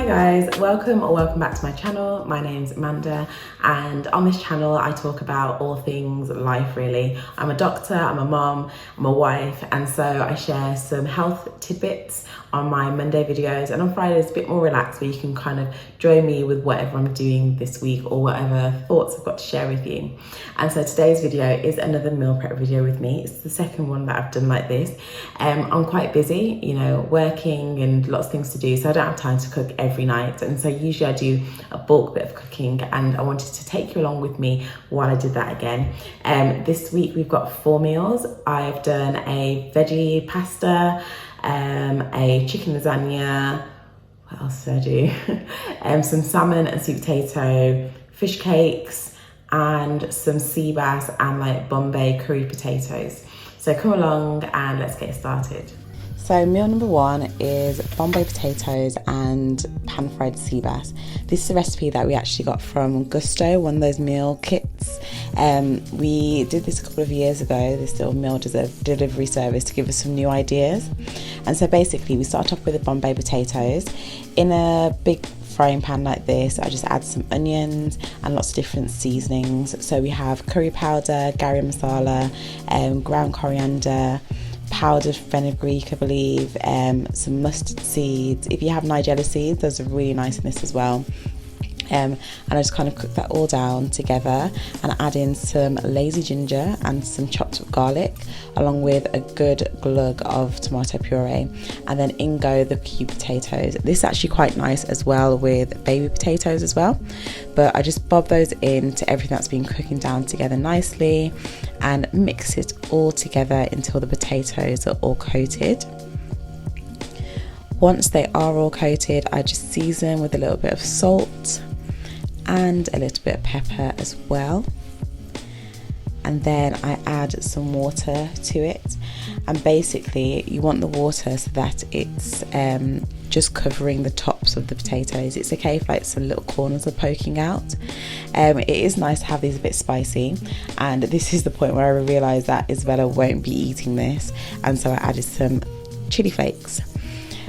guys, welcome back to my channel. My name's Amanda, and on this channel I talk about all things life really. I'm a doctor, I'm a mom, I'm a wife, and so I share some health tidbits on my Monday videos, and on Fridays a bit more relaxed where you can kind of join me with whatever I'm doing this week or whatever thoughts I've got to share with you. And so today's video is another meal prep video with me. It's the second one that I've done like this. I'm quite busy, you know, working and lots of things to do, so I don't have time to cook every night, and so usually I do a bulk bit of cooking, and I wanted to take you along with me while I did that again. This week we've got 4 meals. I've done a veggie pasta, a chicken lasagna, what else did I do? Some salmon and sweet potato, fish cakes, and some sea bass and like Bombay curry potatoes. So come along and let's get started. So meal number 1 is Bombay potatoes and pan-fried sea bass. This is a recipe that we actually got from Gusto, one of those meal kits. We did this a couple of years ago, this little meal delivery service, to give us some new ideas. And so basically we start off with the Bombay potatoes. In a big frying pan like this, I just add some onions and lots of different seasonings. So we have curry powder, garam masala, ground coriander, powdered fenugreek, I believe, some mustard seeds. If you have nigella seeds, those are really nice in this as well. And I just kind of cook that all down together and add in some lazy ginger and some chopped up garlic, along with a good glug of tomato puree, and then in go the cubed potatoes. This is actually quite nice as well with baby potatoes as well, but I just bob those into everything that's been cooking down together nicely and mix it all together until the potatoes are all coated. Once they are all coated, I just season with a little bit of salt and a little bit of pepper as well, and then I add some water to it. And basically you want the water so that it's just covering the tops of the potatoes. It's okay if like some little corners are poking out. It is nice to have these a bit spicy, and this is the point where I realised that Isabella won't be eating this, and so I added some chilli flakes.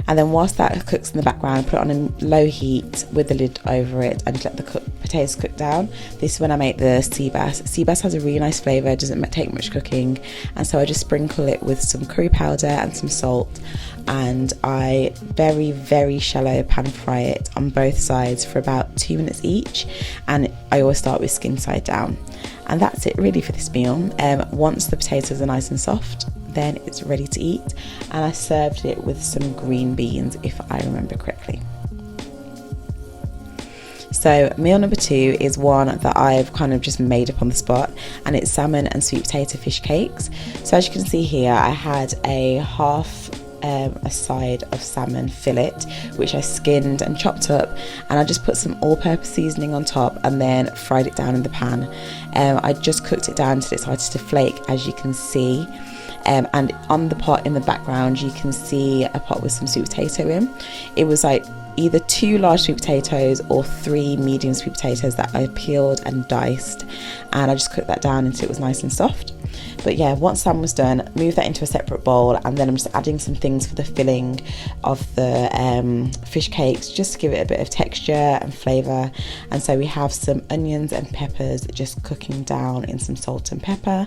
And then whilst that cooks in the background, put it on a low heat with the lid over it and let the potatoes cook down. This is when I make the sea bass. Sea bass has a really nice flavour, doesn't take much cooking, and so I just sprinkle it with some curry powder and some salt, and I very shallow pan fry it on both sides for about 2 minutes each, and I always start with skin side down. And that's it really for this meal. Once the potatoes are nice and soft, then it's ready to eat, and I served it with some green beans if I remember correctly. So meal number 2 is one that I've kind of just made up on the spot, and it's salmon and sweet potato fish cakes. So as you can see here, I had a half a side of salmon fillet, which I skinned and chopped up, and I just put some all-purpose seasoning on top and then fried it down in the pan. I just cooked it down until it started to flake, as you can see. And on the pot in the background you can see a pot with some sweet potato in. It was like either 2 large sweet potatoes or 3 medium sweet potatoes that I peeled and diced, and I just cooked that down until it was nice and soft. But yeah, once salmon was done, move that into a separate bowl, and then I'm just adding some things for the filling of the fish cakes, just to give it a bit of texture and flavour. And so we have some onions and peppers just cooking down in some salt and pepper.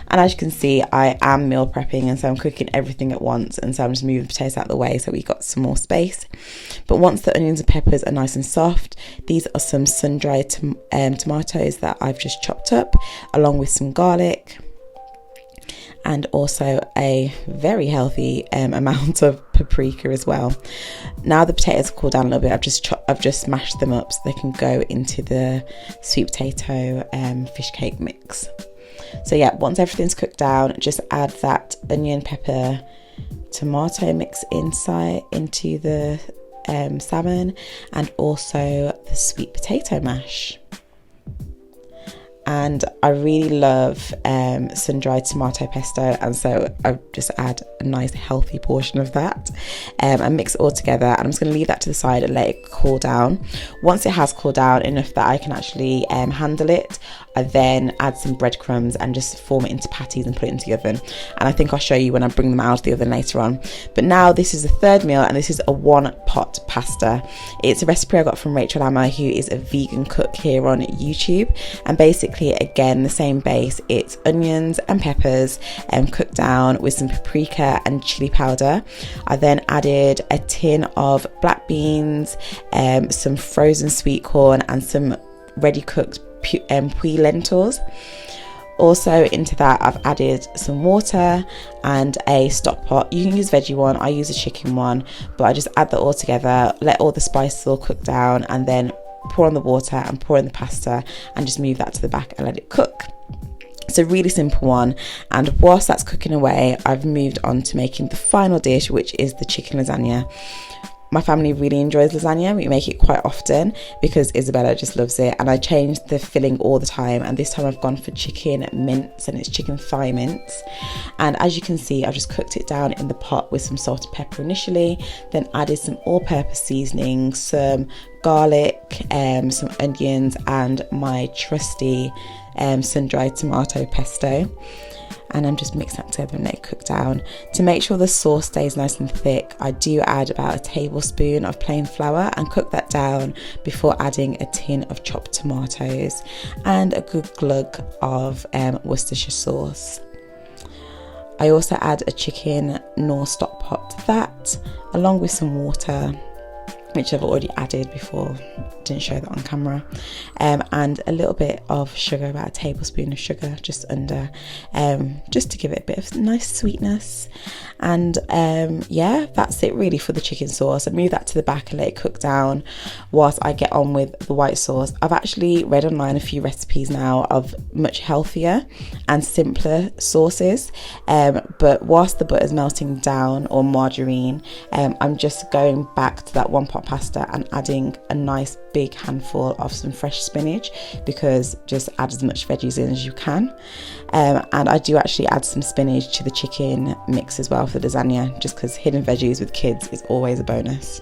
And as you can see, I am meal prepping, and so I'm cooking everything at once, and so I'm just moving the potatoes out of the way so we got some more space. But once the onions and peppers are nice and soft, these are some sun-dried tomatoes that I've just chopped up, along with some garlic, and also a very healthy amount of paprika as well. Now the potatoes have cooled down a little bit, I've just mashed them up so they can go into the sweet potato fish cake mix. So yeah, once everything's cooked down, just add that onion, pepper, tomato mix into the salmon, and also the sweet potato mash. and I really love sun-dried tomato pesto, and so I just add a nice healthy portion of that and mix it all together, and I'm just going to leave that to the side and let it cool down. Once it has cooled down enough that I can actually handle it, I then add some breadcrumbs and just form it into patties and put it into the oven, and I think I'll show you when I bring them out of the oven later on. But now this is the third meal, and this is a one pot pasta. It's a recipe I got from Rachel Amma, who is a vegan cook here on YouTube, and basically again the same base. It's onions and peppers cooked down with some paprika and chili powder. I then added a tin of black beans, some frozen sweet corn, and some ready cooked pui lentils. Also into that I've added some water and a stock pot. You can use veggie one, I use a chicken one, but I just add that all together, let all the spices all cook down, and then pour on the water and pour in the pasta and just move that to the back and let it cook. It's a really simple one, and whilst that's cooking away, I've moved on to making the final dish, which is the chicken lasagna. My family really enjoys lasagna. We make it quite often because Isabella just loves it, and I change the filling all the time, and this time I've gone for chicken mince, and it's chicken thigh mince. And as you can see, I've just cooked it down in the pot with some salt and pepper initially, then added some all-purpose seasoning, some garlic, some onions, and my trusty sun-dried tomato pesto. And I'm just mixing that together and let it cook down. To make sure the sauce stays nice and thick, I do add about a tablespoon of plain flour and cook that down before adding a tin of chopped tomatoes and a good glug of Worcestershire sauce. I also add a chicken Knorr stock pot to that, along with some water, which I've already added before, didn't show that on camera, and a little bit of sugar, about a tablespoon of sugar, just under, just to give it a bit of nice sweetness. And yeah, that's it really for the chicken sauce. I move that to the back and let it cook down whilst I get on with the white sauce. I've actually read online a few recipes now of much healthier and simpler sauces, but whilst the butter's melting down, or margarine, I'm just going back to that one pot pasta and adding a nice big handful of some fresh spinach, because just add as much veggies in as you can. And I do actually add some spinach to the chicken mix as well for the lasagna, just because hidden veggies with kids is always a bonus.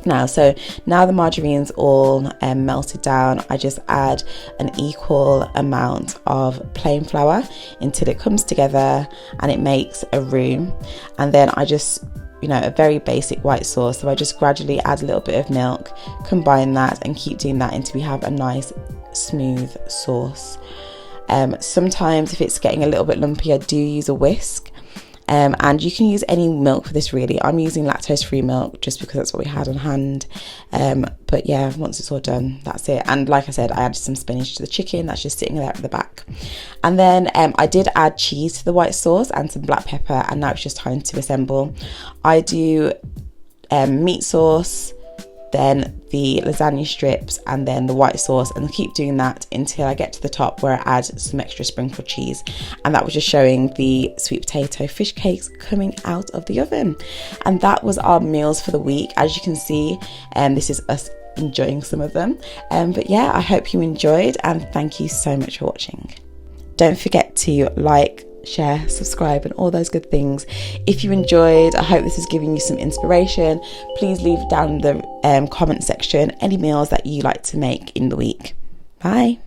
Now the margarine's all melted down, I just add an equal amount of plain flour until it comes together and it makes a roux, and then I just, a very basic white sauce, so I just gradually add a little bit of milk, combine that and keep doing that until we have a nice smooth sauce. Sometimes if it's getting a little bit lumpy, I do use a whisk, and you can use any milk for this really. I'm using lactose-free milk just because that's what we had on hand, but yeah, once it's all done, that's it. And like I said, I added some spinach to the chicken, that's just sitting there at the back. And then I did add cheese to the white sauce and some black pepper, and now it's just time to assemble. I do meat sauce, then the lasagna strips, and then the white sauce, and I keep doing that until I get to the top where I add some extra sprinkled cheese. And that was just showing the sweet potato fish cakes coming out of the oven. And that was our meals for the week. As you can see, this is us enjoying some of them, but yeah, I hope you enjoyed, and thank you so much for watching. Don't forget to like, share, subscribe, and all those good things. If you enjoyed, I hope this has given you some inspiration. Please leave down in the comment section any meals that you like to make in the week. Bye.